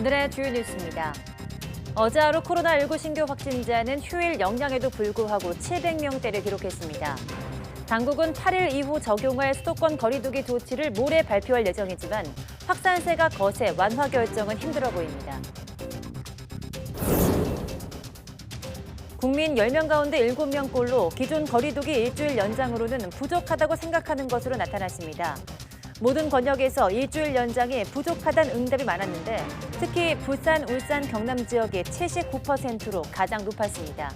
오늘의 주요 뉴스입니다. 어제 하루 코로나19 신규 확진자는 휴일 영향에도 불구하고 700명대를 기록했습니다. 당국은 8일 이후 적용할 수도권 거리두기 조치를 모레 발표할 예정이지만 확산세가 거세 완화 결정은 힘들어 보입니다. 국민 10명 가운데 7명꼴로 기존 거리두기 일주일 연장으로는 부족하다고 생각하는 것으로 나타났습니다. 모든 권역에서 일주일 연장이 부족하다는 응답이 많았는데 특히 부산, 울산, 경남 지역이 79%로 가장 높았습니다.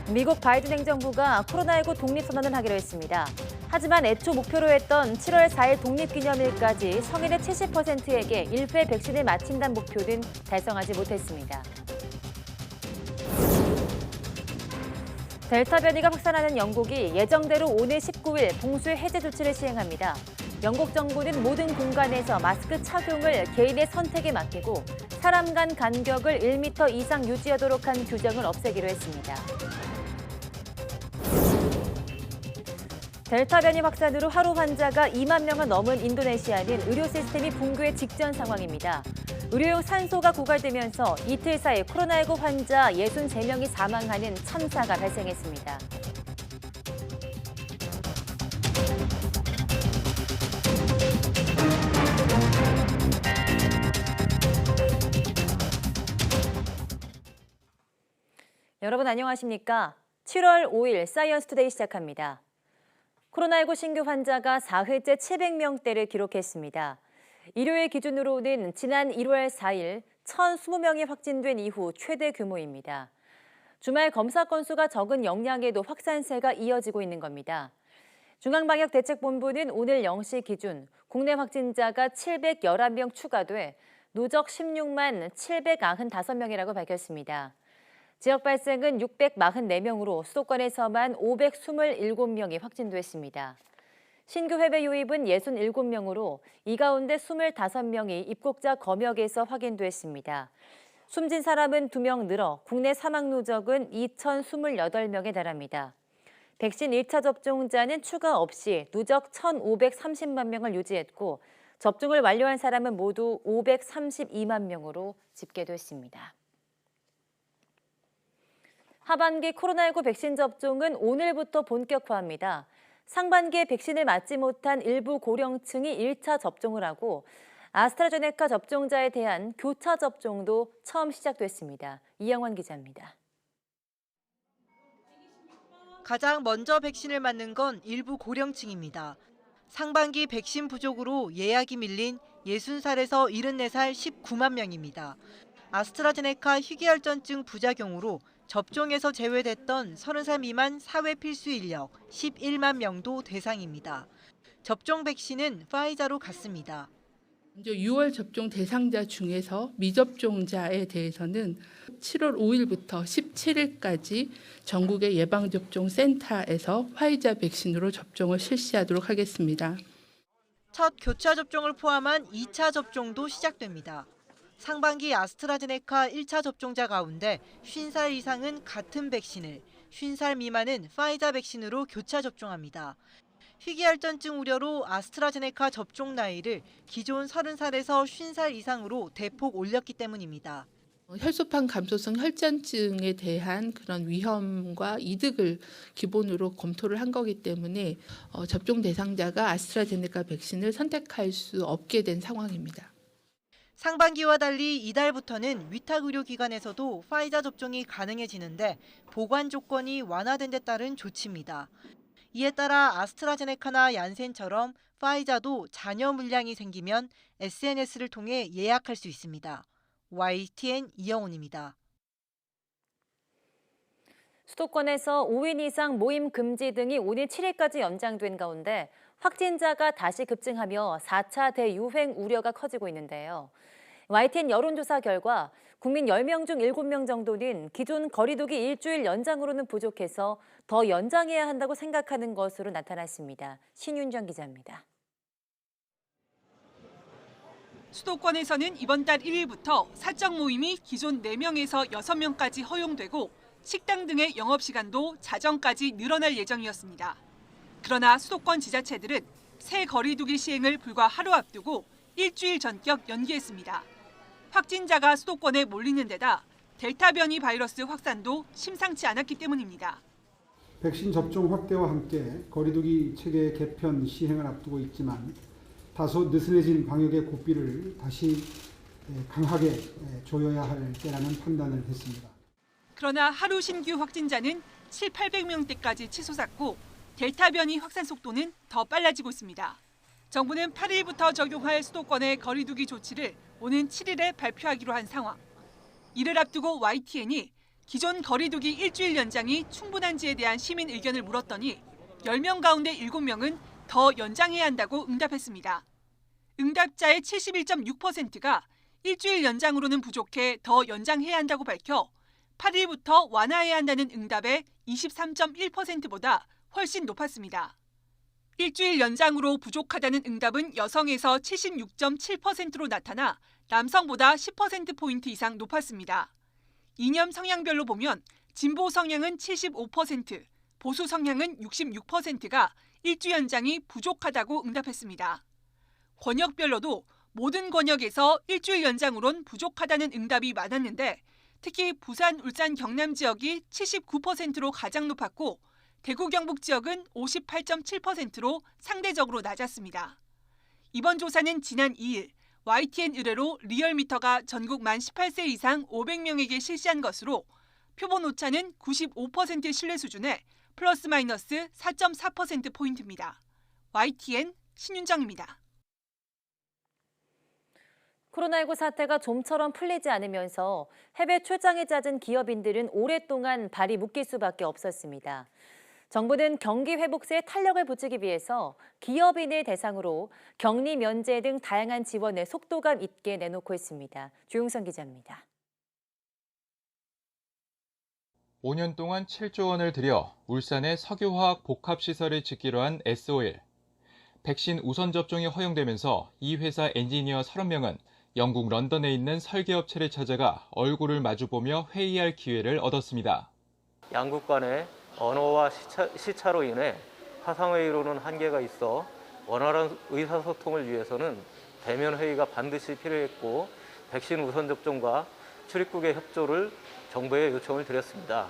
미국 바이든 행정부가 코로나19 독립선언을 하기로 했습니다. 하지만 애초 목표로 했던 7월 4일 독립기념일까지 성인의 70%에게 1회 백신을 맞힌다는 목표는 달성하지 못했습니다. 델타 변이가 확산하는 영국이 예정대로 오늘 19일 봉쇄 해제 조치를 시행합니다. 영국 정부는 모든 공간에서 마스크 착용을 개인의 선택에 맡기고 사람 간 간격을 1m 이상 유지하도록 한 규정을 없애기로 했습니다. 델타 변이 확산으로 하루 환자가 2만 명을 넘은 인도네시아는 의료 시스템이 붕괴 직전 상황입니다. 의료용 산소가 고갈되면서 이틀 사이 코로나19 환자 63명이 사망하는 참사가 발생했습니다. 여러분 안녕하십니까? 7월 5일 사이언스 투데이 시작합니다. 코로나19 신규 환자가 4회째 700명대를 기록했습니다. 일요일 기준으로는 지난 1월 4일 1,020명이 확진된 이후 최대 규모입니다. 주말 검사 건수가 적은 영향에도 확산세가 이어지고 있는 겁니다. 중앙방역대책본부는 오늘 0시 기준 국내 확진자가 711명 추가돼 누적 16만 795명이라고 밝혔습니다. 지역 발생은 644명으로 수도권에서만 527명이 확진됐습니다. 신규 해외 유입은 67명으로 이 가운데 25명이 입국자 검역에서 확인됐습니다. 숨진 사람은 2명 늘어 국내 사망 누적은 2,028명에 달합니다. 백신 1차 접종자는 추가 없이 누적 1,530만 명을 유지했고 접종을 완료한 사람은 모두 532만 명으로 집계됐습니다. 하반기 코로나19 백신 접종은 오늘부터 본격화합니다. 상반기에 백신을 맞지 못한 일부 고령층이 1차 접종을 하고 아스트라제네카 접종자에 대한 교차 접종도 처음 시작됐습니다. 이영환 기자입니다. 가장 먼저 백신을 맞는 건 일부 고령층입니다. 상반기 백신 부족으로 예약이 밀린 60살에서 74살 19만 명입니다. 아스트라제네카 희귀혈전증 부작용으로 접종에서 제외됐던 30살 미만 사회 필수 인력 11만 명도 대상입니다. 접종 백신은 파이자로 갔습니다. 먼저 6월 접종 대상자 중에서 미접종자에 대해서는 7월 5일부터 17일까지 전국의 예방접종센터에서 화이자 백신으로 접종을 실시하도록 하겠습니다. 첫 교차 접종을 포함한 2차 접종도 시작됩니다. 상반기 아스트라제네카 1차 접종자 가운데 50살 이상은 같은 백신을, 50살 미만은 파이자 백신으로 교차 접종합니다. 희귀혈전증 우려로 아스트라제네카 접종 나이를 기존 30살에서 50살 이상으로 대폭 올렸기 때문입니다. 혈소판 감소성 혈전증에 대한 그런 위험과 이득을 기본으로 검토를 한 거기 때문에 접종 대상자가 아스트라제네카 백신을 선택할 수 없게 된 상황입니다. 상반기와 달리 이달부터는 위탁의료기관에서도 파이자 접종이 가능해지는데 보관 조건이 완화된 데 따른 조치입니다. 이에 따라 아스트라제네카나 얀센처럼 파이자도 잔여 물량이 생기면 SNS를 통해 예약할 수 있습니다. YTN 이영훈입니다. 수도권에서 5인 이상 모임 금지 등이 오늘 7일까지 연장된 가운데 확진자가 다시 급증하며 4차 대유행 우려가 커지고 있는데요. YTN 여론조사 결과 국민 10명 중 7명 정도는 기존 거리두기 일주일 연장으로는 부족해서 더 연장해야 한다고 생각하는 것으로 나타났습니다. 신윤정 기자입니다. 수도권에서는 이번 달 1일부터 사적 모임이 기존 4명에서 6명까지 허용되고 식당 등의 영업시간도 자정까지 늘어날 예정이었습니다. 그러나 수도권 지자체들은 새 거리두기 시행을 불과 하루 앞두고 일주일 전격 연기했습니다. 확진자가 수도권에 몰리는 데다 델타 변이 바이러스 확산도 심상치 않았기 때문입니다. 백신 접종 확대와 함께 거리두기 체계 개편 시행을 앞두고 있지만 다소 느슨해진 방역의 고삐를 다시 강하게 조여야 할 때라는 판단을 했습니다. 그러나 하루 신규 확진자는 7,800명대까지 치솟았고 델타 변이 확산 속도는 더 빨라지고 있습니다. 정부는 8일부터 적용할 수도권의 거리두기 조치를 오는 7일에 발표하기로 한 상황. 이를 앞두고 YTN이 기존 거리두기 일주일 연장이 충분한지에 대한 시민 의견을 물었더니 10명 가운데 7명은 더 연장해야 한다고 응답했습니다. 응답자의 71.6%가 일주일 연장으로는 부족해 더 연장해야 한다고 밝혀 8일부터 완화해야 한다는 응답의 23.1%보다 훨씬 높았습니다. 일주일 연장으로 부족하다는 응답은 여성에서 76.7%로 나타나 남성보다 10%포인트 이상 높았습니다. 이념 성향별로 보면 진보 성향은 75%, 보수 성향은 66%가 일주 연장이 부족하다고 응답했습니다. 권역별로도 모든 권역에서 일주일 연장으론 부족하다는 응답이 많았는데 특히 부산, 울산, 경남 지역이 79%로 가장 높았고 대구, 경북 지역은 58.7%로 상대적으로 낮았습니다. 이번 조사는 지난 2일 YTN 의뢰로 리얼미터가 전국 만 18세 이상 500명에게 실시한 것으로 표본 오차는 95% 신뢰 수준에 플러스 마이너스 4.4%포인트입니다. YTN 신윤정입니다. 코로나19 사태가 좀처럼 풀리지 않으면서 해외 출장에 잦은 기업인들은 오랫동안 발이 묶일 수밖에 없었습니다. 정부는 경기 회복세에 탄력을 붙이기 위해서 기업인을 대상으로 격리 면제 등 다양한 지원을 속도감 있게 내놓고 있습니다. 조용선 기자입니다. 5년 동안 7조 원을 들여 울산에 석유화학 복합시설을 짓기로 한 S-오일. 백신 우선 접종이 허용되면서 이 회사 엔지니어 30명은 영국 런던에 있는 설계업체를 찾아가 얼굴을 마주보며 회의할 기회를 얻었습니다. 양국 간의 언어와 시차로 인해 화상회의로는 한계가 있어 원활한 의사소통을 위해서는 대면 회의가 반드시 필요했고 백신 우선 접종과 출입국의 협조를 정부에 요청을 드렸습니다.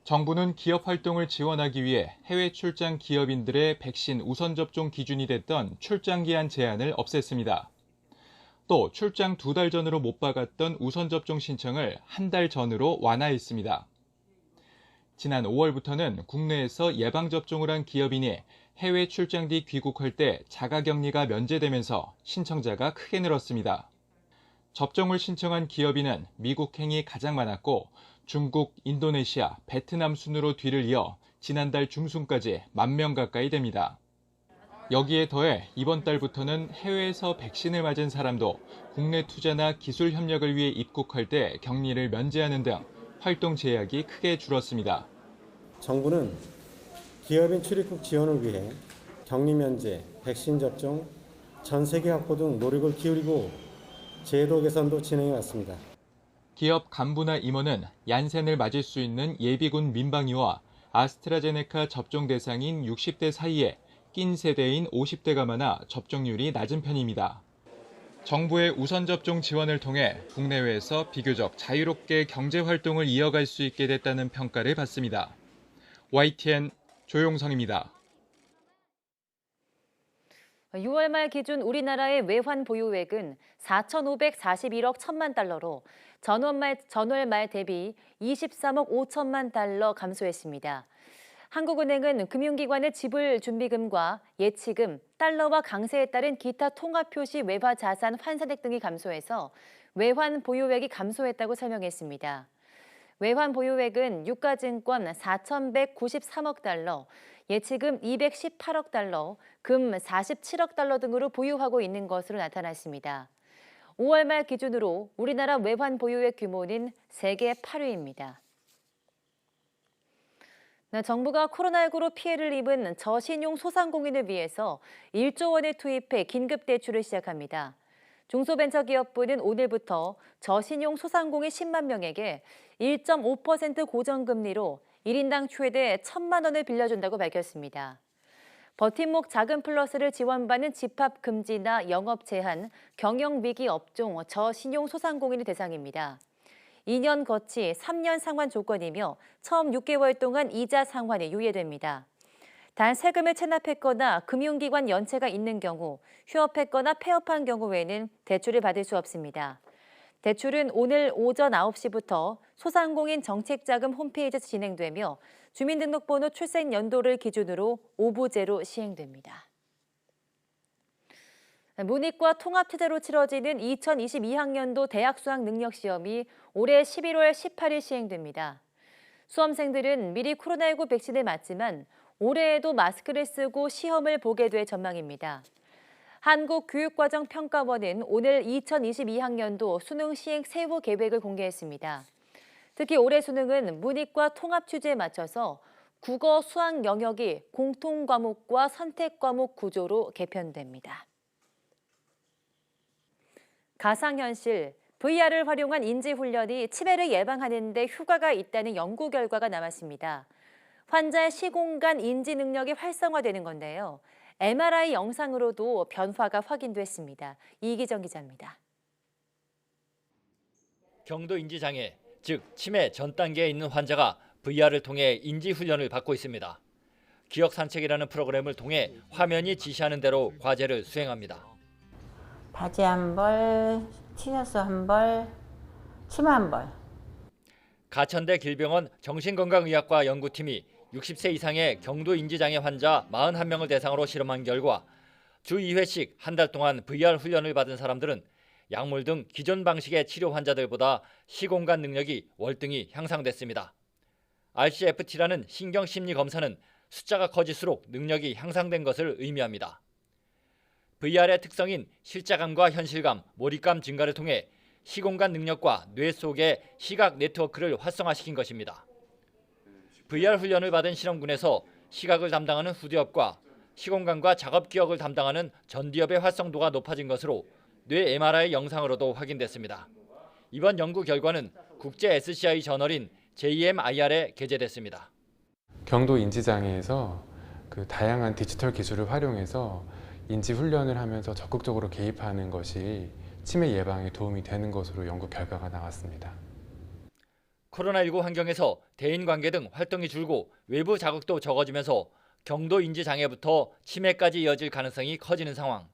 정부는 기업 활동을 지원하기 위해 해외 출장 기업인들의 백신 우선 접종 기준이 됐던 출장 기한 제한을 없앴습니다. 또 출장 2달 전으로 못 박았던 우선 접종 신청을 한 달 전으로 완화했습니다. 지난 5월부터는 국내에서 예방접종을 한 기업인이 해외 출장 뒤 귀국할 때 자가격리가 면제되면서 신청자가 크게 늘었습니다. 접종을 신청한 기업인은 미국행이 가장 많았고 중국, 인도네시아, 베트남 순으로 뒤를 이어 지난달 중순까지 10,000명 가까이 됩니다. 여기에 더해 이번 달부터는 해외에서 백신을 맞은 사람도 국내 투자나 기술 협력을 위해 입국할 때 격리를 면제하는 등 활동 제약이 크게 줄었습니다. 정부는 기업인 출입국 지원을 위해 격리 면제, 백신 접종, 전세계 확보 등 노력을 기울이고 제도 개선도 진행해 왔습니다. 기업 간부나 임원은 얀센을 맞을 수 있는 예비군 민방위와 아스트라제네카 접종 대상인 60대 사이에 낀 세대인 50대가 많아 접종률이 낮은 편입니다. 정부의 우선 접종 지원을 통해 국내외에서 비교적 자유롭게 경제 활동을 이어갈 수 있게 됐다는 평가를 받습니다. YTN 조용성입니다. 6월 말 기준 우리나라의 외환 보유액은 4,541억 1천만 달러로 전월 말 대비 23억 5천만 달러 감소했습니다. 한국은행은 금융기관의 지불 준비금과 예치금, 달러와 강세에 따른 기타 통화표시 외화 자산 환산액 등이 감소해서 외환 보유액이 감소했다고 설명했습니다. 외환 보유액은 유가증권 4,193억 달러, 예치금 218억 달러, 금 47억 달러 등으로 보유하고 있는 것으로 나타났습니다. 5월 말 기준으로 우리나라 외환 보유액 규모는 세계 8위입니다. 정부가 코로나19로 피해를 입은 저신용 소상공인을 위해서 1조 원을 투입해 긴급대출을 시작합니다. 중소벤처기업부는 오늘부터 저신용 소상공인 10만 명에게 1.5% 고정금리로 1인당 최대 1,000만 원을 빌려준다고 밝혔습니다. 버팀목 자금 플러스를 지원받는 집합 금지나 영업 제한, 경영위기 업종, 저신용 소상공인이 대상입니다. 2년 거치 3년 상환 조건이며 처음 6개월 동안 이자 상환이 유예됩니다. 단 세금을 체납했거나 금융기관 연체가 있는 경우, 휴업했거나 폐업한 경우 외에는 대출을 받을 수 없습니다. 대출은 오늘 오전 9시부터 소상공인 정책자금 홈페이지에서 진행되며 주민등록번호 출생 연도를 기준으로 오부제로 시행됩니다. 문이과 통합체제로 치러지는 2022학년도 대학 수학 능력 시험이 올해 11월 18일 시행됩니다. 수험생들은 미리 코로나19 백신을 맞지만 올해에도 마스크를 쓰고 시험을 보게 될 전망입니다. 한국교육과정평가원은 오늘 2022학년도 수능 시행 세부 계획을 공개했습니다. 특히 올해 수능은 문이과 통합 취지에 맞춰서 국어, 수학 영역이 공통과목과 선택과목 구조로 개편됩니다. 가상현실, VR을 활용한 인지훈련이 치매를 예방하는 데 효과가 있다는 연구 결과가 나왔습니다. 환자의 시공간 인지 능력이 활성화되는 건데요. MRI 영상으로도 변화가 확인됐습니다. 이기정 기자입니다. 경도 인지장애, 즉 치매 전 단계에 있는 환자가 VR을 통해 인지훈련을 받고 있습니다. 기억산책이라는 프로그램을 통해 화면이 지시하는 대로 과제를 수행합니다. 바지 한 벌, 티셔츠 한 벌, 치마 한 벌. 가천대 길병원 정신건강의학과 연구팀이 60세 이상의 경도 인지장애 환자 41명을 대상으로 실험한 결과 주 2회씩 한 달 동안 VR 훈련을 받은 사람들은 약물 등 기존 방식의 치료 환자들보다 시공간 능력이 월등히 향상됐습니다. RCFT라는 신경심리 검사는 숫자가 커질수록 능력이 향상된 것을 의미합니다. VR의 특성인 실자감과 현실감, 몰입감 증가를 통해 시공간 능력과 뇌 속의 시각 네트워크를 활성화시킨 것입니다. VR 훈련을 받은 실험군에서 시각을 담당하는 후디업과 시공간과 작업 기억을 담당하는 전디업의 활성도가 높아진 것으로 뇌 MRI 영상으로도 확인됐습니다. 이번 연구 결과는 국제 SCI 저널인 JMIR에 게재됐습니다. 경도 인지장애에서 다양한 디지털 기술을 활용해서 인지 훈련을 하면서 적극적으로 개입하는 것이 치매 예방에 도움이 되는 것으로 연구 결과가 나왔습니다. 코로나19 환경에서 대인관계 등 활동이 줄고 외부 자극도 적어지면서 경도 인지 장애부터 치매까지 이어질 가능성이 커지는 상황.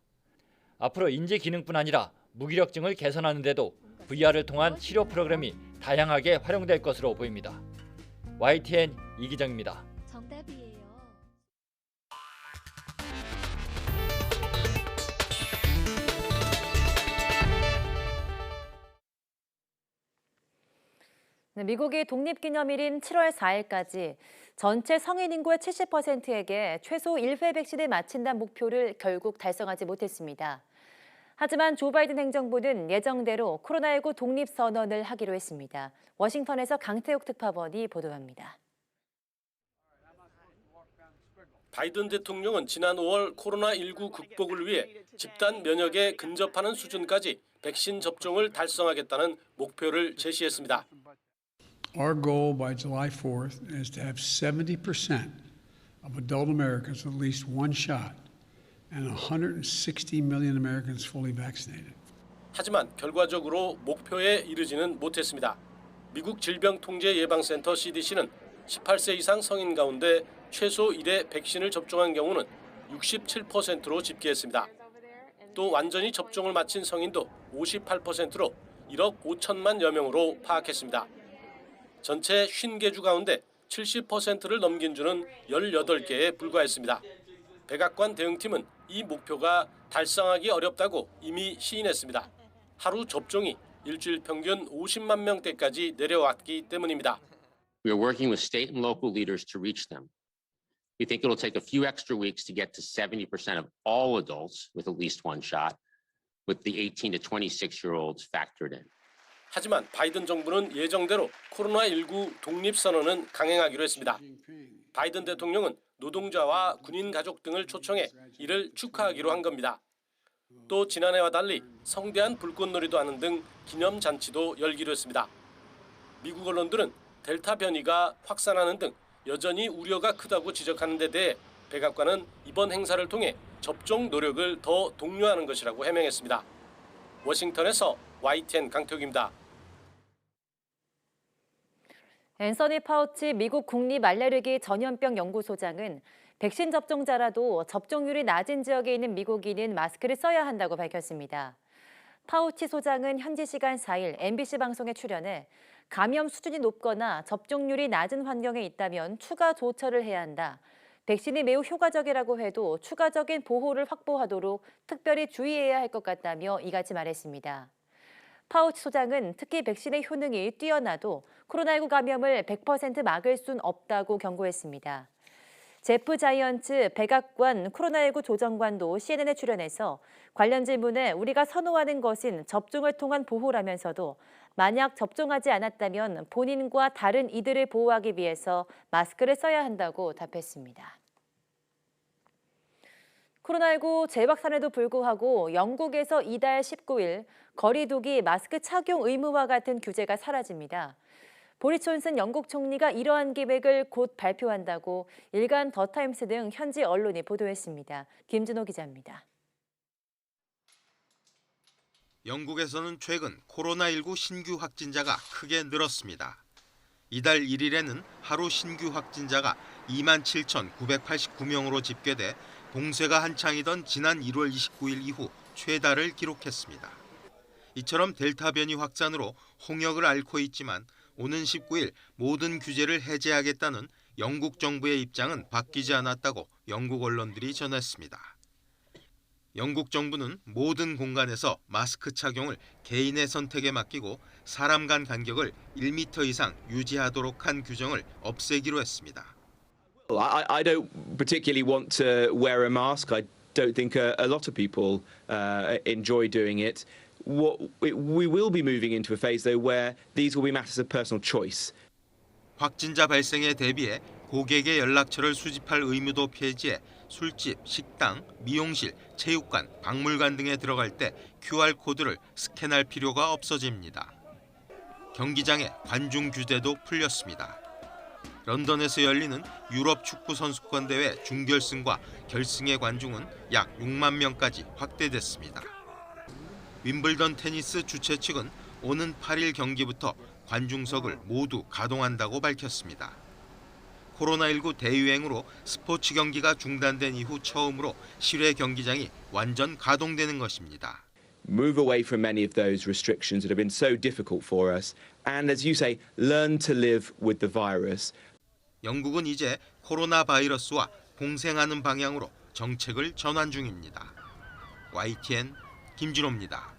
앞으로 인지 기능뿐 아니라 무기력증을 개선하는 데도 VR을 통한 치료 프로그램이 다양하게 활용될 것으로 보입니다. YTN 이기정입니다. 정답이에요. 미국이 독립기념일인 7월 4일까지 전체 성인 인구의 70%에게 최소 1회 백신을 맞힌다는 목표를 결국 달성하지 못했습니다. 하지만 조 바이든 행정부는 예정대로 코로나19 독립선언을 하기로 했습니다. 워싱턴에서 강태욱 특파원이 보도합니다. 바이든 대통령은 지난 5월 코로나19 극복을 위해 집단 면역에 근접하는 수준까지 백신 접종을 달성하겠다는 목표를 제시했습니다. Our goal by July 4th is to have 70% of adult Americans with at least one shot and 160 million Americans fully vaccinated. 하지만 결과적으로 목표에 이르지는 못했습니다. 미국 질병통제예방센터 CDC는 18세 이상 성인 가운데 최소 1회 백신을 접종한 경우는 67%로 집계했습니다. 또 완전히 접종을 마친 성인도 58%로 1억 5천만여 명으로 파악했습니다. 전체 50개 주 가운데 70%를 넘긴 주는 18개에 불과했습니다. 백악관 대응팀은 이 목표가 달성하기 어렵다고 이미 시인했습니다. 하루 접종이 일주일 평균 50만 명대까지 내려왔기 때문입니다. We are working with state and local leaders to reach them. We think it'll take a few extra weeks to get to 70% of all adults with at least one shot, with the 18 to 26-year-olds factored in. 하지만 바이든 정부는 예정대로 코로나19 독립선언은 강행하기로 했습니다. 바이든 대통령은 노동자와 군인 가족 등을 초청해 이를 축하하기로 한 겁니다. 또 지난해와 달리 성대한 불꽃놀이도 하는 등 기념잔치도 열기로 했습니다. 미국 언론들은 델타 변이가 확산하는 등 여전히 우려가 크다고 지적하는 데 대해 백악관은 이번 행사를 통해 접종 노력을 더 독려하는 것이라고 해명했습니다. 워싱턴에서 YTN 강태욱입니다. 앤서니 파우치 미국 국립알레르기 전염병 연구소장은 백신 접종자라도 접종률이 낮은 지역에 있는 미국인은 마스크를 써야 한다고 밝혔습니다. 파우치 소장은 현지 시간 4일 MBC 방송에 출연해 감염 수준이 높거나 접종률이 낮은 환경에 있다면 추가 조처를 해야 한다. 백신이 매우 효과적이라고 해도 추가적인 보호를 확보하도록 특별히 주의해야 할 것 같다며 이같이 말했습니다. 파우치 소장은 특히 백신의 효능이 뛰어나도 코로나19 감염을 100% 막을 순 없다고 경고했습니다. 제프 자이언츠 백악관 코로나19 조정관도 CNN에 출연해서 관련 질문에 우리가 선호하는 것은 접종을 통한 보호라면서도 만약 접종하지 않았다면 본인과 다른 이들을 보호하기 위해서 마스크를 써야 한다고 답했습니다. 코로나19 재확산에도 불구하고 영국에서 이달 19일 거리두기, 마스크 착용 의무와 같은 규제가 사라집니다. 보리스 존슨 영국 총리가 이러한 계획을 곧 발표한다고 일간 더타임스 등 현지 언론이 보도했습니다. 김준호 기자입니다. 영국에서는 최근 코로나19 신규 확진자가 크게 늘었습니다. 이달 1일에는 하루 신규 확진자가 27,989명으로 집계돼 봉쇄가 한창이던 지난 1월 29일 이후 최다를 기록했습니다. 이처럼 델타 변이 확산으로 홍역을 앓고 있지만 오는 19일 모든 규제를 해제하겠다는 영국 정부의 입장은 바뀌지 않았다고 영국 언론들이 전했습니다. 영국 정부는 모든 공간에서 마스크 착용을 개인의 선택에 맡기고 사람 간 간격을 1m 이상 유지하도록 한 규정을 없애기로 했습니다. I don't particularly want to wear a mask. I don't think a lot of people enjoy doing it. We will be moving into a phase, though, where these will be matters of personal choice. 확진자 발생에 대비해 고객의 연락처를 수집할 의무도 폐지해 술집, 식당, 미용실, 체육관, 박물관 등에 들어갈 때 QR코드를 스캔할 필요가 없어집니다. 경기장의 관중 규제도 풀렸습니다. 런던에서 열리는 유럽 축구 선수권 대회 준결승과 결승의 관중은 약 6만 명까지 확대됐습니다. 윈블던 테니스 주최 측은 오는 8일 경기부터 관중석을 모두 가동한다고 밝혔습니다. 코로나19 대유행으로 스포츠 경기가 중단된 이후 처음으로 실외 경기장이 완전 가동되는 것입니다. Move away from many of those restrictions that have been so difficult for us, and as you say, learn to live with the virus. 영국은 이제 코로나 바이러스와 공생하는 방향으로 정책을 전환 중입니다. YTN 김준호입니다.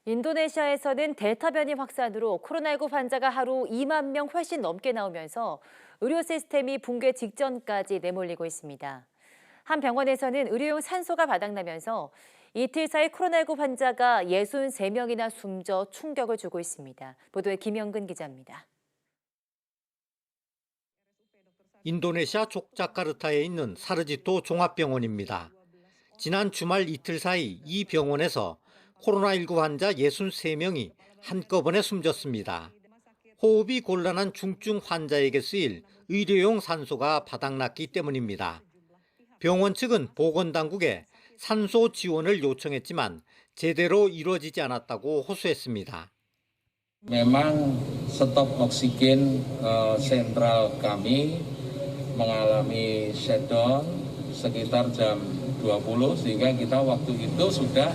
인도네시아에서는 델타 변이 확산으로 코로나19 환자가 하루 2만 명 훨씬 넘게 나오면서 의료 시스템이 붕괴 직전까지 내몰리고 있습니다. 한 병원에서는 의료용 산소가 바닥나면서 이틀 사이 코로나19 환자가 63명이나 숨져 충격을 주고 있습니다. 보도에 김영근 기자입니다. 인도네시아 족자카르타에 있는 사르지토 종합병원입니다. 지난 주말 이틀 사이 이 병원에서 코로나19 환자 63명이 한꺼번에 숨졌습니다. 호흡이 곤란한 중증 환자에게 쓰일 의료용 산소가 바닥났기 때문입니다. 병원 측은 보건당국에 산소 지원을 요청했지만 제대로 이루어지지 않았다고 호소했습니다. Memang stok oksigen sentral kami mengalami shutdown sekitar jam 20 sehingga kita waktu itu sudah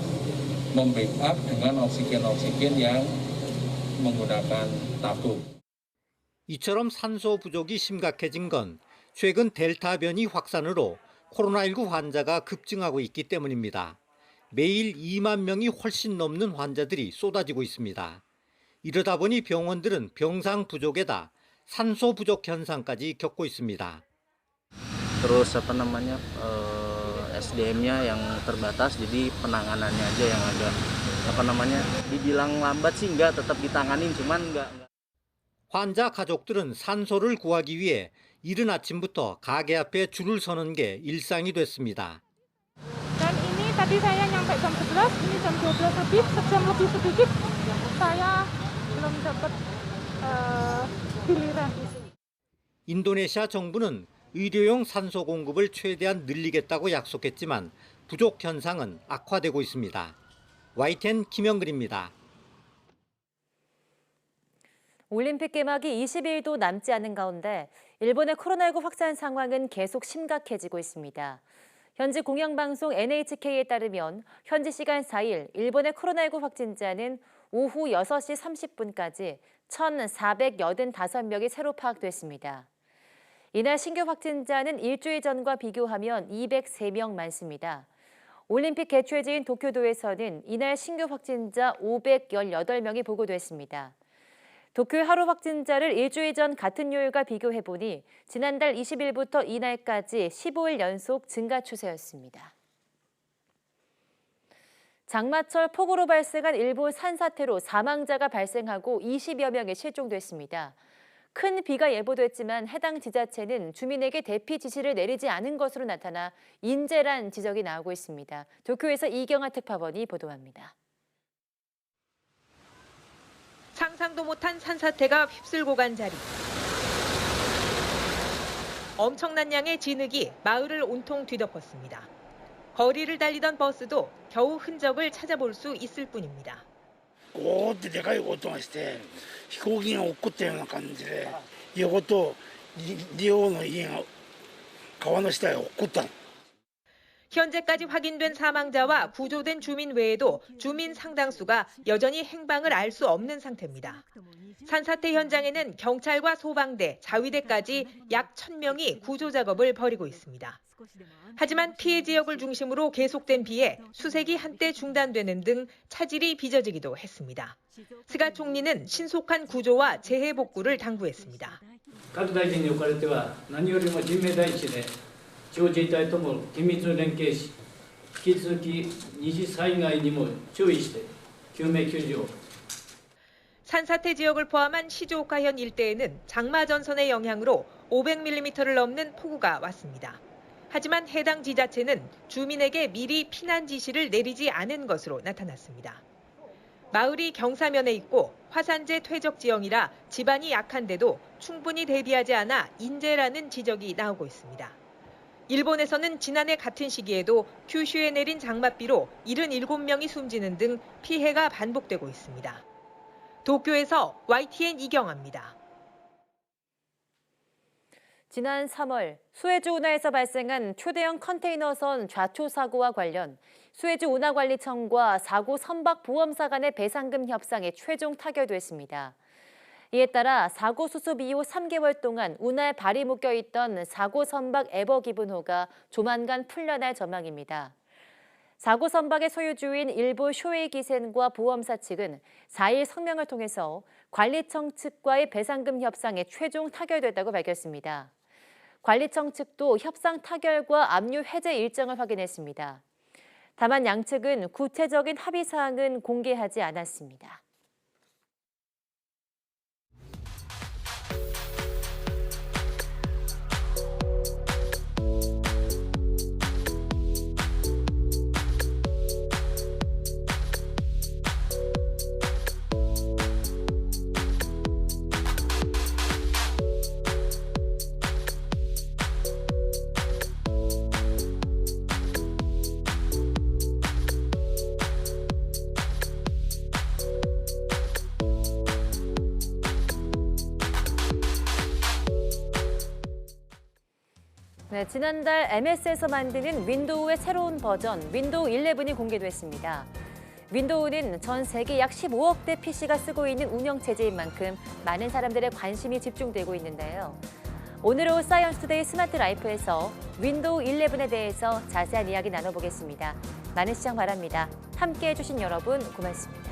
membackup dengan oksigen yang menggunakan tabung. 이처럼 산소 부족이 심각해진 건 최근 델타 변이 확산으로 코로나19 환자가 급증하고 있기 때문입니다. 매일 2만 명이 훨씬 넘는 환자들이 쏟아지고 있습니다. 이러다 보니 병원들은 병상 부족에다 산소 부족 현상까지 겪고 있습니다. Terus SDM-nya yang terbatas, jadi penanganannya aja yang agak dibilang lambat sih enggak, tetap ditanganin cuman enggak. 환자 가족들은 산소를 구하기 위해 이른 아침부터 가게 앞에 줄을 서는 게 일상이 됐습니다. Dan ini tadi saya nyampe jam 11, ini jam 12 lebih, sejam lebih sedikit saya belum dapat giliran. 인도네시아 정부는 의료용 산소 공급을 최대한 늘리겠다고 약속했지만 부족 현상은 악화되고 있습니다. YTN 김영근입니다. 올림픽 개막이 20일도 남지 않은 가운데 일본의 코로나19 확산 상황은 계속 심각해지고 있습니다. 현지 공영방송 NHK에 따르면 현지 시간 4일 일본의 코로나19 확진자는 오후 6시 30분까지 1,485명이 새로 파악됐습니다. 이날 신규 확진자는 일주일 전과 비교하면 203명 많습니다. 올림픽 개최지인 도쿄도에서는 이날 신규 확진자 518명이 보고됐습니다. 도쿄의 하루 확진자를 일주일 전 같은 요일과 비교해보니 지난달 20일부터 이날까지 15일 연속 증가 추세였습니다. 장마철 폭우로 발생한 일본 산사태로 사망자가 발생하고 20여 명이 실종됐습니다. 큰 비가 예보됐지만 해당 지자체는 주민에게 대피 지시를 내리지 않은 것으로 나타나 인재란 지적이 나오고 있습니다. 도쿄에서 이경아 특파원이 보도합니다. 상상도 못한 산사태가 휩쓸고 간 자리. 엄청난 양의 진흙이 마을을 온통 뒤덮었습니다. 거리를 달리던 버스도 겨우 흔적을 찾아볼 수 있을 뿐입니다. ゴーってでかい音がして飛行機が落っこったような感じで横と両の家が川の下へ落っこったの。 현재까지 확인된 사망자와 구조된 주민 외에도 주민 상당수가 여전히 행방을 알 수 없는 상태입니다. 산사태 현장에는 경찰과 소방대, 자위대까지 약 1,000명이 구조 작업을 벌이고 있습니다. 하지만 피해 지역을 중심으로 계속된 비에 수색이 한때 중단되는 등 차질이 빚어지기도 했습니다. 스가 총리는 신속한 구조와 재해 복구를 당부했습니다. 各大臣におかれては何よりも人命第一で地方自治体とも緊密に連携し、引き続き二次災害にも注意して救命救助を 산사태 지역을 포함한 시즈오카현 일대에는 장마 전선의 영향으로 500mm를 넘는 폭우가 왔습니다. 하지만 해당 지자체는 주민에게 미리 피난 지시를 내리지 않은 것으로 나타났습니다. 마을이 경사면에 있고 화산재 퇴적 지형이라 지반이 약한데도 충분히 대비하지 않아 인재라는 지적이 나오고 있습니다. 일본에서는 지난해 같은 시기에도 큐슈에 내린 장맛비로 77명이 숨지는 등 피해가 반복되고 있습니다. 도쿄에서 YTN 이경아입니다. 지난 3월 수에즈 운하에서 발생한 초대형 컨테이너선 좌초 사고와 관련 수에즈 운하관리청과 사고 선박 보험사 간의 배상금 협상이 최종 타결됐습니다. 이에 따라 사고 수습 이후 3개월 동안 운하에 발이 묶여있던 사고 선박 에버기븐호가 조만간 풀려날 전망입니다. 사고 선박의 소유주인 일부 쇼웨이 기센과 보험사 측은 4일 성명을 통해서 관리청 측과의 배상금 협상에 최종 타결됐다고 밝혔습니다. 관리청 측도 협상 타결과 압류 해제 일정을 확인했습니다. 다만 양측은 구체적인 합의 사항은 공개하지 않았습니다. 네, 지난달 MS에서 만드는 윈도우의 새로운 버전 윈도우 11이 공개됐습니다. 윈도우는 전 세계 약 15억 대 PC가 쓰고 있는 운영체제인 만큼 많은 사람들의 관심이 집중되고 있는데요. 오늘 오후 사이언스투데이 스마트 라이프에서 윈도우 11에 대해서 자세한 이야기 나눠보겠습니다. 많은 시청 바랍니다. 함께해 주신 여러분 고맙습니다.